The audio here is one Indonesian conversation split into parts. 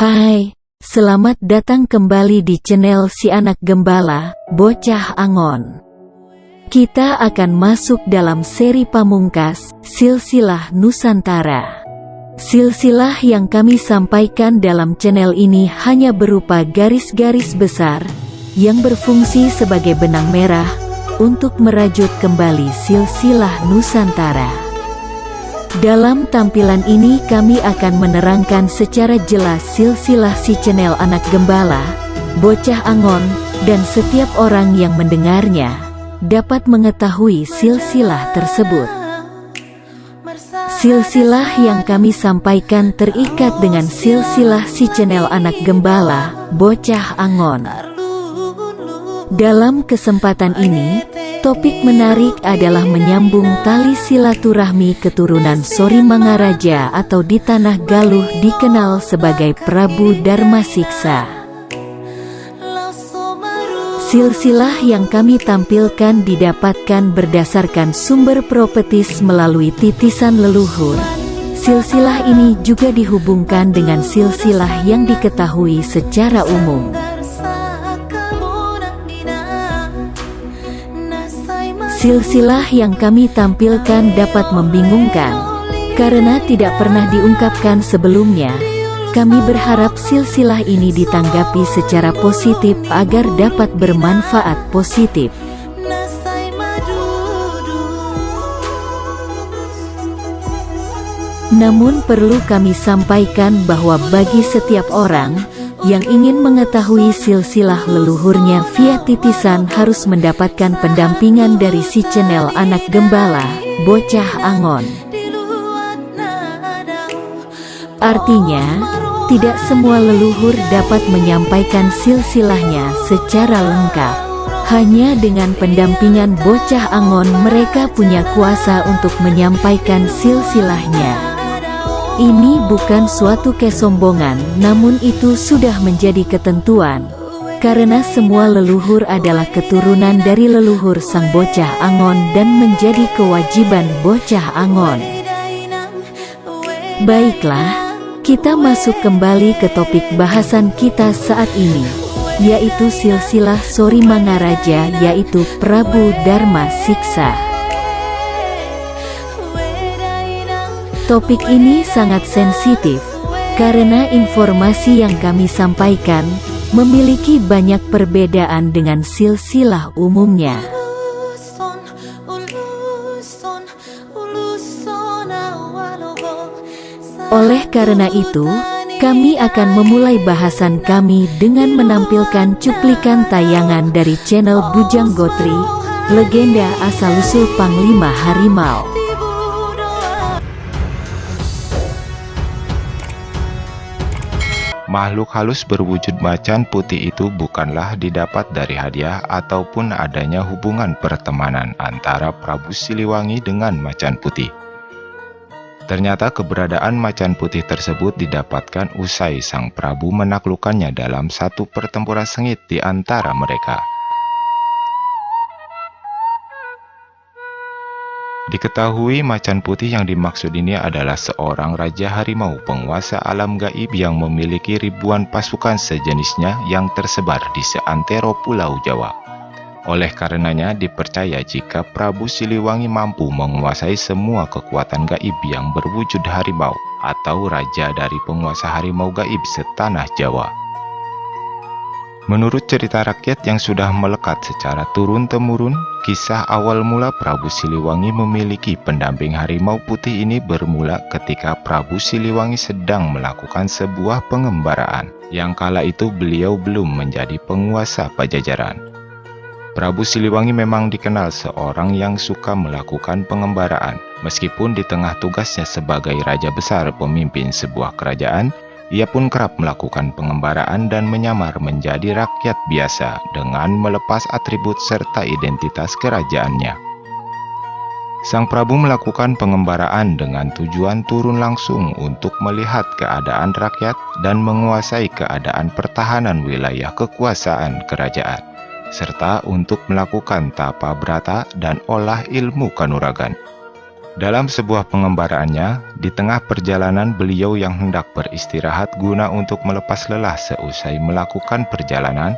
Hai, selamat datang kembali di channel Si Anak Gembala, Bocah Angon. Kita akan masuk dalam seri pamungkas, Silsilah Nusantara. Silsilah yang kami sampaikan dalam channel ini hanya berupa garis-garis besar, yang berfungsi sebagai benang merah, untuk merajut kembali silsilah Nusantara. Dalam tampilan ini kami akan menerangkan secara jelas silsilah si channel Anak Gembala, Bocah Angon, dan setiap orang yang mendengarnya dapat mengetahui silsilah tersebut. Silsilah yang kami sampaikan terikat dengan silsilah si channel Anak Gembala, Bocah Angon. Dalam kesempatan ini, topik menarik adalah menyambung tali silaturahmi keturunan Sori Mangaraja atau di Tanah Galuh dikenal sebagai Prabu Darma Siksa. Silsilah yang kami tampilkan didapatkan berdasarkan sumber profetis melalui titisan leluhur. Silsilah ini juga dihubungkan dengan silsilah yang diketahui secara umum. Silsilah yang kami tampilkan dapat membingungkan, karena tidak pernah diungkapkan sebelumnya. Kami berharap silsilah ini ditanggapi secara positif agar dapat bermanfaat positif. Namun perlu kami sampaikan bahwa bagi setiap orang yang ingin mengetahui silsilah leluhurnya via titisan harus mendapatkan pendampingan dari si channel Anak Gembala, Bocah Angon. Artinya, tidak semua leluhur dapat menyampaikan silsilahnya secara lengkap. Hanya dengan pendampingan Bocah Angon mereka punya kuasa untuk menyampaikan silsilahnya. Ini bukan suatu kesombongan, namun itu sudah menjadi ketentuan. Karena semua leluhur adalah keturunan dari leluhur sang Bocah Angon dan menjadi kewajiban Bocah Angon. Baiklah, kita masuk kembali ke topik bahasan kita saat ini, yaitu silsilah Sori Mangaraja, yaitu Prabu Darma Siksa. Topik ini sangat sensitif, karena informasi yang kami sampaikan memiliki banyak perbedaan dengan silsilah umumnya. Oleh karena itu, kami akan memulai bahasan kami dengan menampilkan cuplikan tayangan dari channel Bujang Gotri, legenda asal-usul Panglima Harimau. Makhluk halus berwujud macan putih itu bukanlah didapat dari hadiah ataupun adanya hubungan pertemanan antara Prabu Siliwangi dengan macan putih. Ternyata keberadaan macan putih tersebut didapatkan usai sang Prabu menaklukkannya dalam satu pertempuran sengit di antara mereka. Diketahui macan putih yang dimaksud ini adalah seorang raja harimau penguasa alam gaib yang memiliki ribuan pasukan sejenisnya yang tersebar di seantero Pulau Jawa. Oleh karenanya dipercaya jika Prabu Siliwangi mampu menguasai semua kekuatan gaib yang berwujud harimau atau raja dari penguasa harimau gaib setanah Jawa. Menurut cerita rakyat yang sudah melekat secara turun-temurun, kisah awal mula Prabu Siliwangi memiliki pendamping harimau putih ini bermula ketika Prabu Siliwangi sedang melakukan sebuah pengembaraan, yang kala itu beliau belum menjadi penguasa Pajajaran. Prabu Siliwangi memang dikenal seorang yang suka melakukan pengembaraan, meskipun di tengah tugasnya sebagai raja besar pemimpin sebuah kerajaan, ia pun kerap melakukan pengembaraan dan menyamar menjadi rakyat biasa dengan melepas atribut serta identitas kerajaannya. Sang Prabu melakukan pengembaraan dengan tujuan turun langsung untuk melihat keadaan rakyat dan menguasai keadaan pertahanan wilayah kekuasaan kerajaan, serta untuk melakukan tapa brata dan olah ilmu kanuragan. Dalam sebuah pengembaraannya, di tengah perjalanan beliau yang hendak beristirahat guna untuk melepas lelah seusai melakukan perjalanan,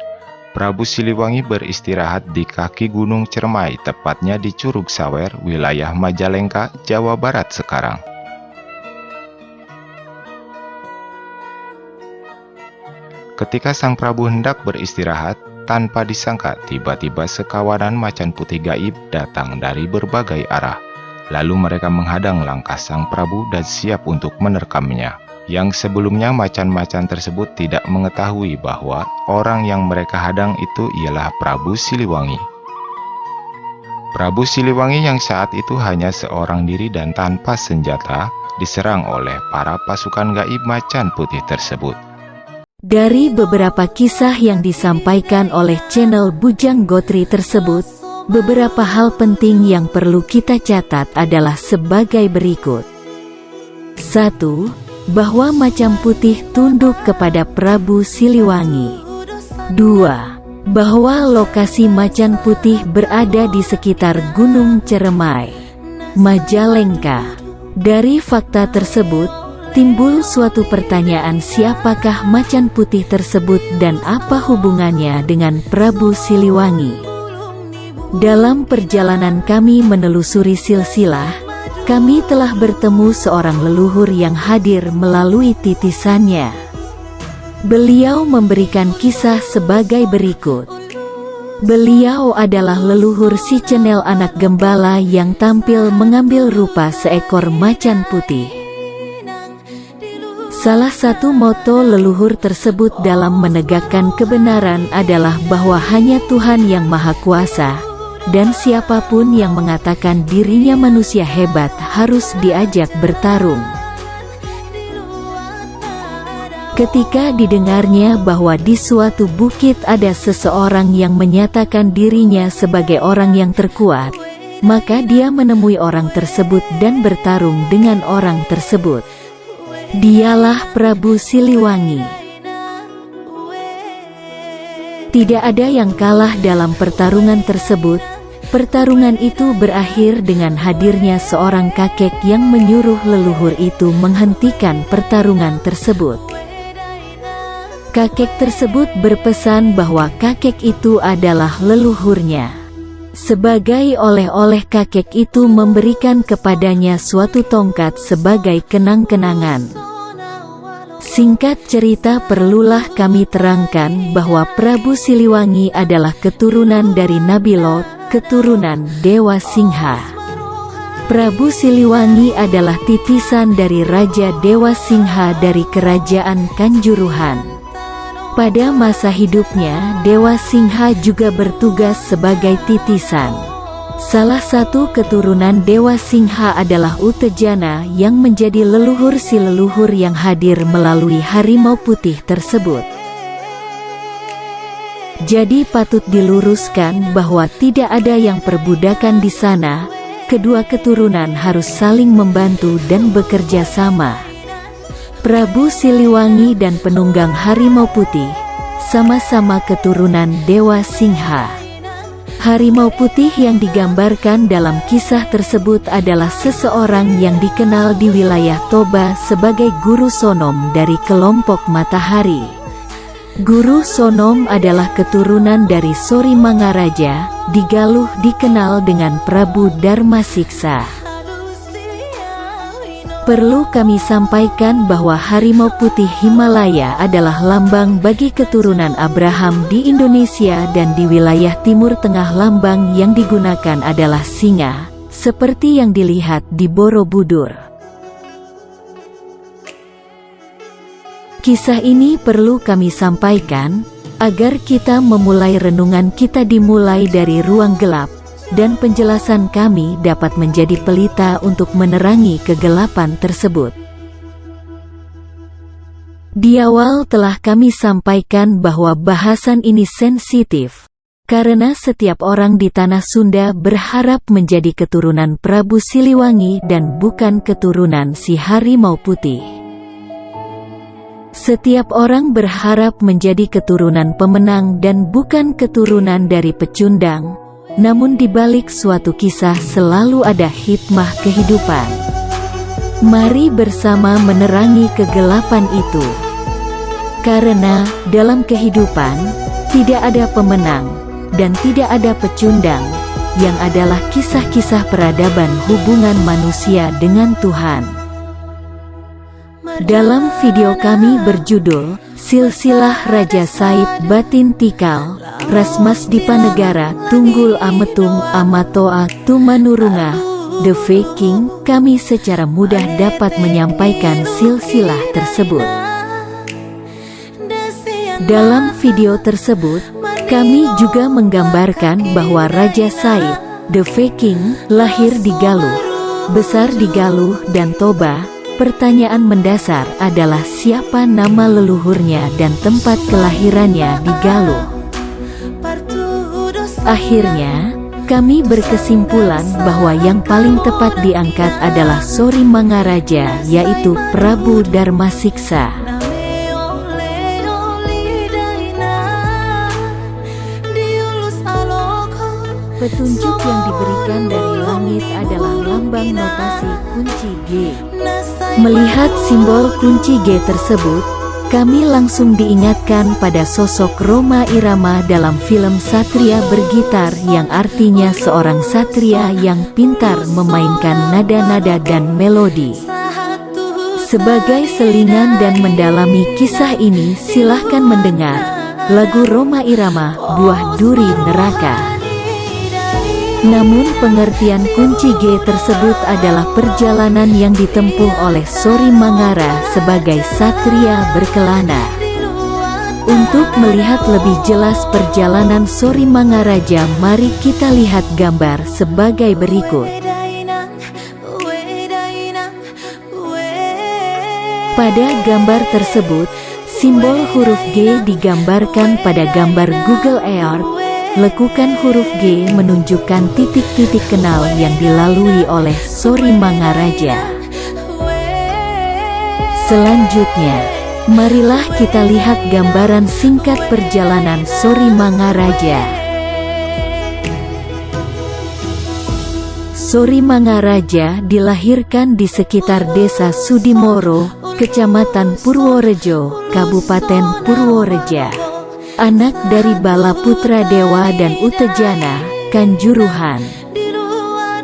Prabu Siliwangi beristirahat di kaki Gunung Cermai, tepatnya di Curug Sawer, wilayah Majalengka, Jawa Barat sekarang. Ketika sang Prabu hendak beristirahat, tanpa disangka tiba-tiba sekawanan macan putih gaib datang dari berbagai arah. Lalu mereka menghadang langkah sang Prabu dan siap untuk menerkamnya. Yang sebelumnya macan-macan tersebut tidak mengetahui bahwa orang yang mereka hadang itu ialah Prabu Siliwangi. Prabu Siliwangi yang saat itu hanya seorang diri dan tanpa senjata, diserang oleh para pasukan gaib macan putih tersebut. Dari beberapa kisah yang disampaikan oleh channel Bujang Gotri tersebut, beberapa hal penting yang perlu kita catat adalah sebagai berikut. 1. Bahwa macan putih tunduk kepada Prabu Siliwangi. 2. Bahwa lokasi macan putih berada di sekitar Gunung Ceremai, Majalengka. Dari fakta tersebut, timbul suatu pertanyaan, siapakah macan putih tersebut dan apa hubungannya dengan Prabu Siliwangi? Dalam perjalanan kami menelusuri silsilah, kami telah bertemu seorang leluhur yang hadir melalui titisannya. Beliau memberikan kisah sebagai berikut. Beliau adalah leluhur si channel Anak Gembala yang tampil mengambil rupa seekor macan putih. Salah satu moto leluhur tersebut dalam menegakkan kebenaran adalah bahwa hanya Tuhan yang Maha Kuasa, dan siapapun yang mengatakan dirinya manusia hebat harus diajak bertarung. Ketika didengarnya bahwa di suatu bukit ada seseorang yang menyatakan dirinya sebagai orang yang terkuat, maka dia menemui orang tersebut dan bertarung dengan orang tersebut. Dialah Prabu Siliwangi. Tidak ada yang kalah dalam pertarungan tersebut. Pertarungan itu berakhir dengan hadirnya seorang kakek yang menyuruh leluhur itu menghentikan pertarungan tersebut. Kakek tersebut berpesan bahwa kakek itu adalah leluhurnya. Sebagai oleh-oleh, kakek itu memberikan kepadanya suatu tongkat sebagai kenang-kenangan. Singkat cerita, perlulah kami terangkan bahwa Prabu Siliwangi adalah keturunan dari Nabi Lot, keturunan Dewa Singha. Prabu Siliwangi adalah titisan dari Raja Dewa Singha dari Kerajaan Kanjuruhan. Pada masa hidupnya, Dewa Singha juga bertugas sebagai titisan. Salah satu keturunan Dewa Singha adalah Utejana yang menjadi leluhur si leluhur yang hadir melalui harimau putih tersebut. Jadi patut diluruskan bahwa tidak ada yang perbudakan di sana. Kedua keturunan harus saling membantu dan bekerja sama. Prabu Siliwangi dan penunggang harimau putih sama-sama keturunan Dewa Singha. Harimau putih yang digambarkan dalam kisah tersebut adalah seseorang yang dikenal di wilayah Toba sebagai Guru Sonom dari kelompok Matahari. Guru Sonom adalah keturunan dari Sori Mangaraja, di Galuh dikenal dengan Prabu Darmasiksa. Perlu kami sampaikan bahwa harimau putih Himalaya adalah lambang bagi keturunan Abraham di Indonesia, dan di wilayah Timur Tengah lambang yang digunakan adalah singa, seperti yang dilihat di Borobudur. Kisah ini perlu kami sampaikan, agar kita memulai renungan kita dimulai dari ruang gelap, dan penjelasan kami dapat menjadi pelita untuk menerangi kegelapan tersebut. Di awal telah kami sampaikan bahwa bahasan ini sensitif, karena setiap orang di tanah Sunda berharap menjadi keturunan Prabu Siliwangi dan bukan keturunan si harimau putih. Setiap orang berharap menjadi keturunan pemenang dan bukan keturunan dari pecundang, namun di balik suatu kisah selalu ada hikmah kehidupan. Mari bersama menerangi kegelapan itu. Karena dalam kehidupan tidak ada pemenang dan tidak ada pecundang, yang adalah kisah-kisah peradaban hubungan manusia dengan Tuhan. Dalam video kami berjudul Silsilah Raja Said Batin Tikal, Rasmas Dipanegara Tunggul Ametung Amatoa Tumanurunga, The Viking, kami secara mudah dapat menyampaikan silsilah tersebut. Dalam video tersebut, kami juga menggambarkan bahwa Raja Said, The Viking, lahir di Galuh, besar di Galuh dan Toba. Pertanyaan mendasar adalah siapa nama leluhurnya dan tempat kelahirannya di Galuh. Akhirnya, kami berkesimpulan bahwa yang paling tepat diangkat adalah Sori Mangaraja, yaitu Prabu Darmasiksa. Petunjuk yang diberikan dari langit adalah lambang notasi kunci G. Melihat simbol kunci G tersebut, kami langsung diingatkan pada sosok Rhoma Irama dalam film Satria Bergitar, yang artinya seorang satria yang pintar memainkan nada-nada dan melodi. Sebagai selingan dan mendalami kisah ini, silahkan mendengar lagu Rhoma Irama, Buah Duri Neraka. Namun pengertian kunci G tersebut adalah perjalanan yang ditempuh oleh Sori Mangara sebagai satria berkelana. Untuk melihat lebih jelas perjalanan Sori Mangaraja, mari kita lihat gambar sebagai berikut. Pada gambar tersebut, simbol huruf G digambarkan pada gambar Google Earth. Lekukan huruf G menunjukkan titik-titik kenal yang dilalui oleh Sori Mangaraja. Selanjutnya, marilah kita lihat gambaran singkat perjalanan Sori Mangaraja. Sori Mangaraja dilahirkan di sekitar desa Sudimoro, Kecamatan Purworejo, Kabupaten Purworeja. Anak dari Bala Putra Dewa dan Utejana, Kanjuruhan.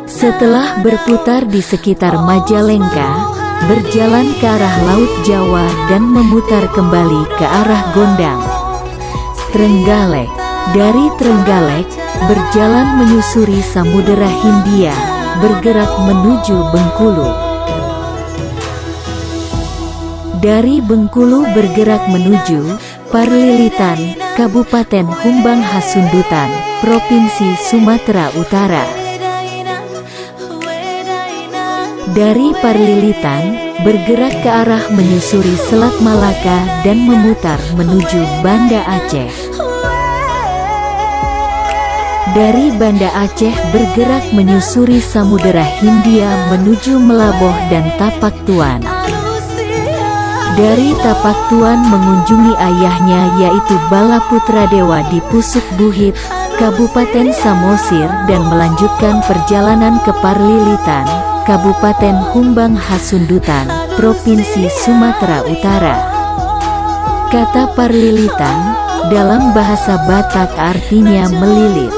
Setelah berputar di sekitar Majalengka, berjalan ke arah Laut Jawa dan memutar kembali ke arah Gondang, Trenggalek. Dari Trenggalek, berjalan menyusuri Samudera Hindia, bergerak menuju Bengkulu. Dari Bengkulu bergerak menuju Parlilitan, Kabupaten Humbang Hasundutan, Provinsi Sumatera Utara. Dari Parlilitan, bergerak ke arah menyusuri Selat Malaka dan memutar menuju Banda Aceh. Dari Banda Aceh bergerak menyusuri Samudera Hindia menuju Melaboh dan Tapak Tuan. Dari Tapak Tuan mengunjungi ayahnya yaitu Bala Putra Dewa di Pusuk Buhit, Kabupaten Samosir, dan melanjutkan perjalanan ke Parlilitan, Kabupaten Humbang Hasundutan, Provinsi Sumatera Utara. Kata Parlilitan, dalam bahasa Batak artinya melilit.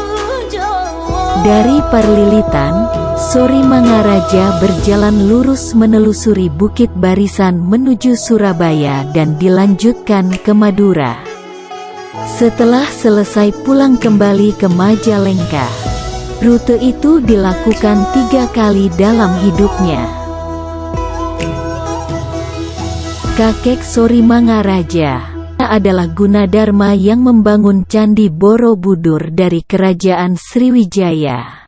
Dari Parlilitan, Sori Mangaraja berjalan lurus menelusuri Bukit Barisan menuju Surabaya dan dilanjutkan ke Madura. Setelah selesai pulang kembali ke Majalengka. Rute itu dilakukan 3 kali dalam hidupnya. Kakek Sori Mangaraja adalah Gunadarma yang membangun Candi Borobudur dari Kerajaan Sriwijaya.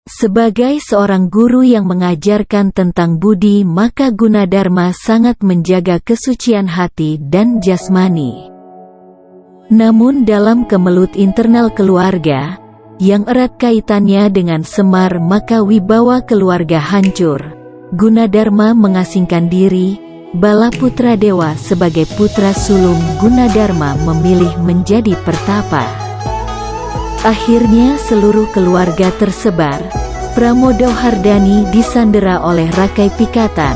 Sebagai seorang guru yang mengajarkan tentang budi, maka Gunadarma sangat menjaga kesucian hati dan jasmani. Namun dalam kemelut internal keluarga, yang erat kaitannya dengan Semar, maka wibawa keluarga hancur. Gunadarma mengasingkan diri. Bala Putra Dewa sebagai putra sulung Gunadarma memilih menjadi pertapa. Akhirnya seluruh keluarga tersebar. Pramodawardhani disandera oleh Rakai Pikatan,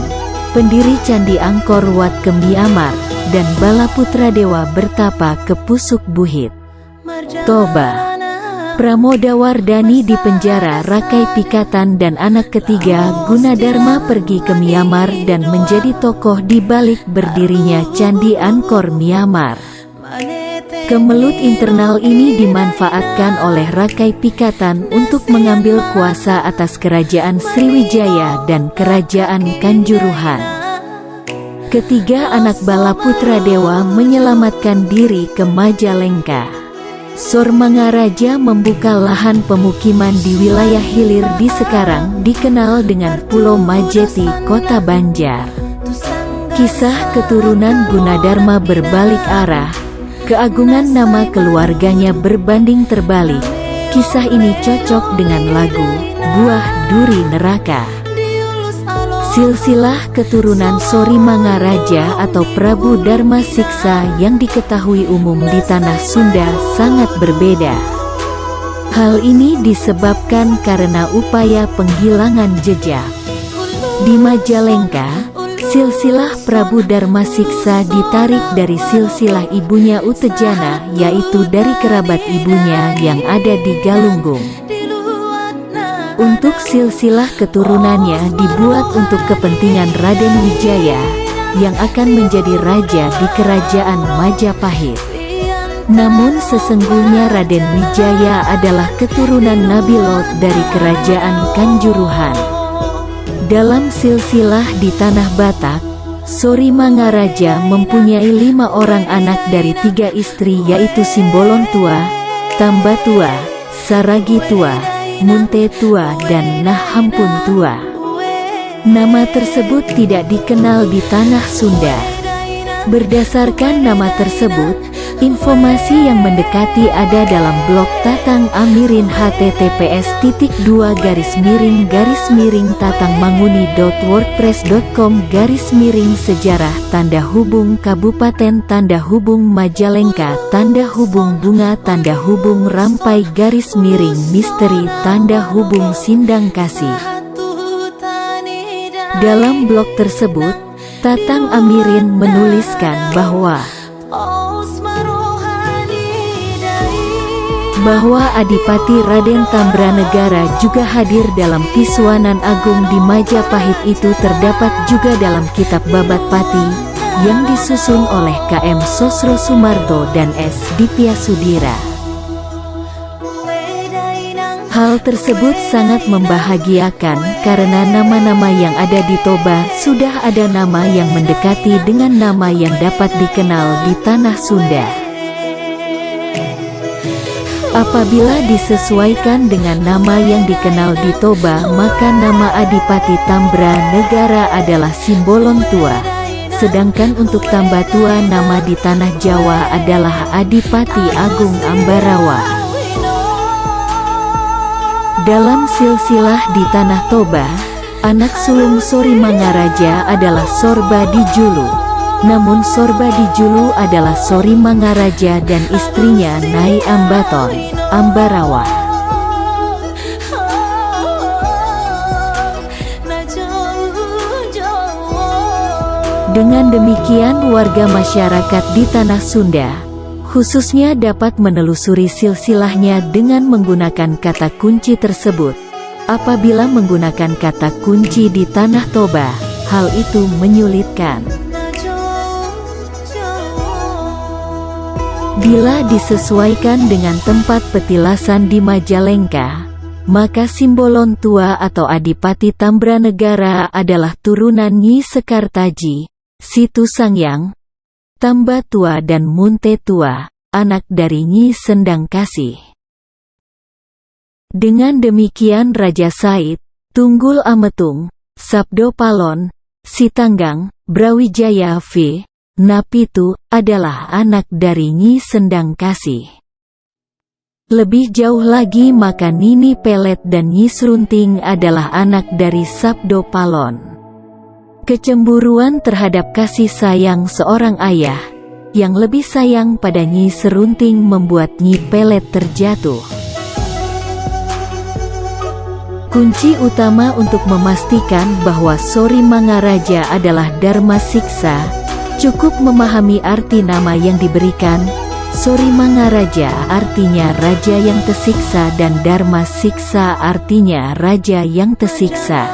pendiri Candi Angkor Wat ke Myanmar, dan Balaputradewa bertapa ke Pusuk Buhit. Toba. Pramodawardhani dipenjara Rakai Pikatan dan anak ketiga Gunadarma pergi ke Myanmar dan menjadi tokoh di balik berdirinya Candi Angkor Myanmar. Kemelut internal ini dimanfaatkan oleh Rakai Pikatan untuk mengambil kuasa atas Kerajaan Sriwijaya dan Kerajaan Kanjuruhan. Ketiga anak Balaputradewa menyelamatkan diri ke Majalengka. Sormangaraja membuka lahan pemukiman di wilayah hilir di sekarang dikenal dengan Pulau Majeti, Kota Banjar. Kisah keturunan Gunadarma berbalik arah. Keagungan nama keluarganya berbanding terbalik. Kisah ini cocok dengan lagu Buah Duri Neraka. Silsilah keturunan Sorimangaraja atau Prabu Dharma Siksa yang diketahui umum di tanah Sunda sangat berbeda. Hal ini disebabkan karena upaya penghilangan jejak. Di Majalengka, silsilah Prabu Dharma Siksa ditarik dari silsilah ibunya Utejana, yaitu dari kerabat ibunya yang ada di Galunggung. Untuk silsilah keturunannya dibuat untuk kepentingan Raden Wijaya, yang akan menjadi raja di kerajaan Majapahit. Namun sesungguhnya Raden Wijaya adalah keturunan Nabi Lot dari kerajaan Kanjuruhan. Dalam silsilah di Tanah Batak, Sorimangaraja mempunyai 5 orang anak dari 3 istri, yaitu Simbolon Tua, Tambatua, Saragi Tua, Munte Tua, dan Nahampun Tua. Nama tersebut tidak dikenal di tanah Sunda. Berdasarkan nama tersebut, informasi yang mendekati ada dalam blog Tatang Amirin https://tatangmangun.wordpress.com/sejarah-kabupaten Majalengka _rampai_misteri Sindangkasih. Dalam blog tersebut, Tatang Amirin menuliskan bahwa Adipati Raden Tambranegara juga hadir dalam Piswanan Agung di Majapahit. Itu terdapat juga dalam kitab Babat Pati yang disusun oleh KM Sosro Sumarto dan S. Dipiasudira. Hal tersebut sangat membahagiakan karena nama-nama yang ada di Toba sudah ada nama yang mendekati dengan nama yang dapat dikenal di tanah Sunda. Apabila disesuaikan dengan nama yang dikenal di Toba, maka nama Adipati Tambranegara adalah Simbolon Tua. Sedangkan untuk Tambatua, nama di tanah Jawa adalah Adipati Agung Ambarawa. Dalam silsilah di tanah Toba, anak sulung Sorimangaraja adalah Sorba Dijulu. Namun Sorba Dijulu adalah Sorimangaraja dan istrinya Nai Ambaton, Ambarawa. Dengan demikian warga masyarakat di tanah Sunda, khususnya dapat menelusuri silsilahnya dengan menggunakan kata kunci tersebut. Apabila menggunakan kata kunci di tanah Toba, hal itu menyulitkan. Bila disesuaikan dengan tempat petilasan di Majalengka, maka Simbolon Tua atau Adipati Tambranegara adalah turunan Nyi Sekartaji, Situ Sangyang, Tambatua dan Munte Tua, anak dari Nyi Sendangkasih. Dengan demikian Raja Said, Tunggul Ametung, Sabdo Palon, Sitanggang, Brawijaya V, Napitu, adalah anak dari Nyi Sendangkasih. Lebih jauh lagi maka Nini Pelet dan Nyi Srunting adalah anak dari Sabdo Palon. Kecemburuan terhadap kasih sayang seorang ayah yang lebih sayang pada Nyi Serunting membuat Nyi Pelet terjatuh. Kunci utama untuk memastikan bahwa Sori Mangaraja adalah Dharma Siksa, cukup memahami arti nama yang diberikan. Sori Mangaraja artinya raja yang tersiksa dan Dharma Siksa artinya raja yang tersiksa.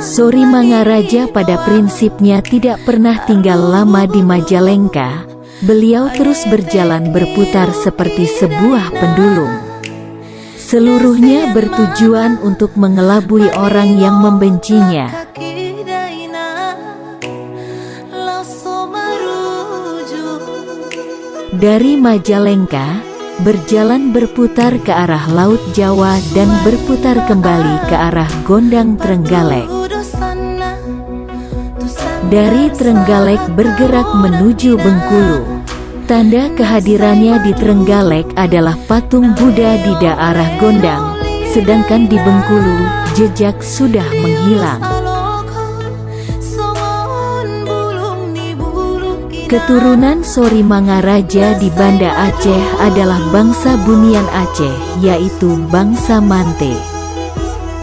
Sori Mangaraja pada prinsipnya tidak pernah tinggal lama di Majalengka. Beliau terus berjalan berputar seperti sebuah pendulum. Seluruhnya bertujuan untuk mengelabui orang yang membencinya. Dari Majalengka, berjalan berputar ke arah Laut Jawa dan berputar kembali ke arah Gondang Trenggalek. Dari Trenggalek bergerak menuju Bengkulu. Tanda kehadirannya di Trenggalek adalah patung Buddha di daerah Gondang, sedangkan di Bengkulu, jejak sudah menghilang. Keturunan Sori Mangaraja di Banda Aceh adalah bangsa Bunian Aceh, yaitu bangsa Mante.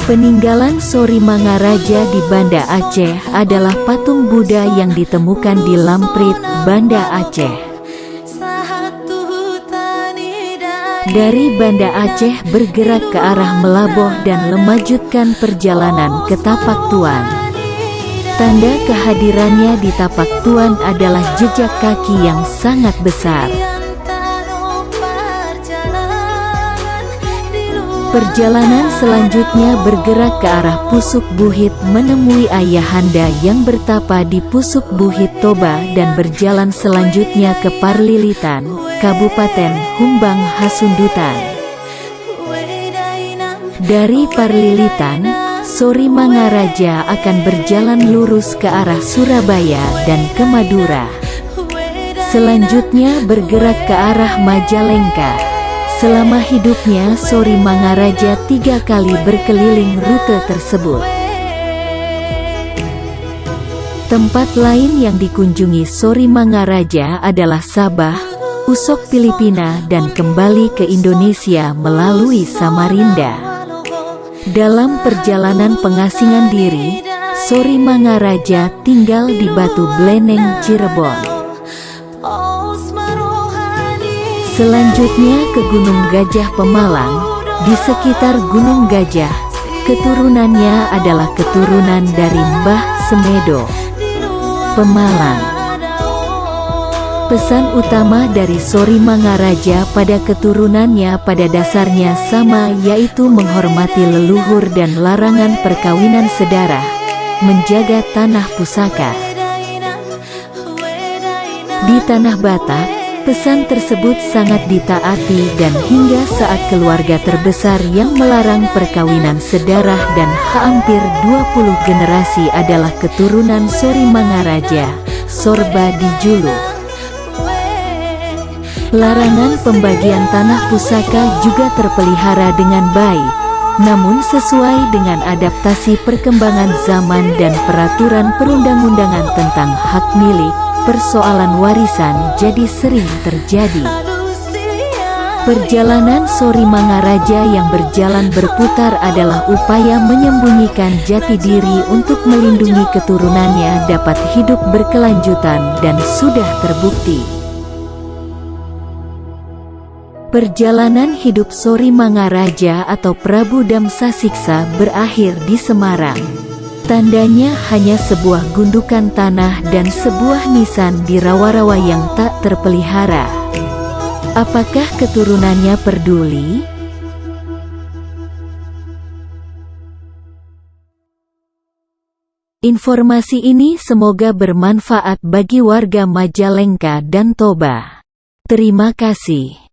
Peninggalan Sori Mangaraja di Banda Aceh adalah patung Buddha yang ditemukan di Lamprit, Banda Aceh. Dari Banda Aceh bergerak ke arah Melaboh dan melanjutkan perjalanan ke Tapak Tuan. Tanda kehadirannya di Tapak Tuan adalah jejak kaki yang sangat besar. Perjalanan selanjutnya bergerak ke arah Pusuk Buhit menemui ayahanda yang bertapa di Pusuk Buhit Toba dan berjalan selanjutnya ke Parlilitan, Kabupaten Humbang Hasundutan. Dari Parlilitan, Sori Mangaraja akan berjalan lurus ke arah Surabaya dan ke Madura. Selanjutnya bergerak ke arah Majalengka. Selama hidupnya Sori Mangaraja 3 kali berkeliling rute tersebut. Tempat lain yang dikunjungi Sori Mangaraja adalah Sabah, Usok Filipina dan kembali ke Indonesia melalui Samarinda. Dalam perjalanan pengasingan diri, Sori Mangaraja tinggal di Batu Bleneng, Cirebon. Selanjutnya ke Gunung Gajah Pemalang. Di sekitar Gunung Gajah, keturunannya adalah keturunan dari Mbah Semedo, Pemalang. Pesan utama dari Sori Mangaraja pada keturunannya pada dasarnya sama, yaitu menghormati leluhur dan larangan perkawinan sedarah, menjaga tanah pusaka. Di Tanah Batak, pesan tersebut sangat ditaati dan hingga saat keluarga terbesar yang melarang perkawinan sedarah dan hampir 20 generasi adalah keturunan Sori Mangaraja, Sorba di Julu. Larangan pembagian tanah pusaka juga terpelihara dengan baik, namun sesuai dengan adaptasi perkembangan zaman dan peraturan perundang-undangan tentang hak milik. Persoalan warisan jadi sering terjadi. Perjalanan Sori Mangaraja yang berjalan berputar adalah upaya menyembunyikan jati diri untuk melindungi keturunannya dapat hidup berkelanjutan dan sudah terbukti. Perjalanan hidup Sori Mangaraja atau Prabu Damsa Siksa berakhir di Semarang. Tandanya hanya sebuah gundukan tanah dan sebuah nisan di rawa-rawa yang tak terpelihara. Apakah keturunannya peduli? Informasi ini semoga bermanfaat bagi warga Majalengka dan Toba. Terima kasih.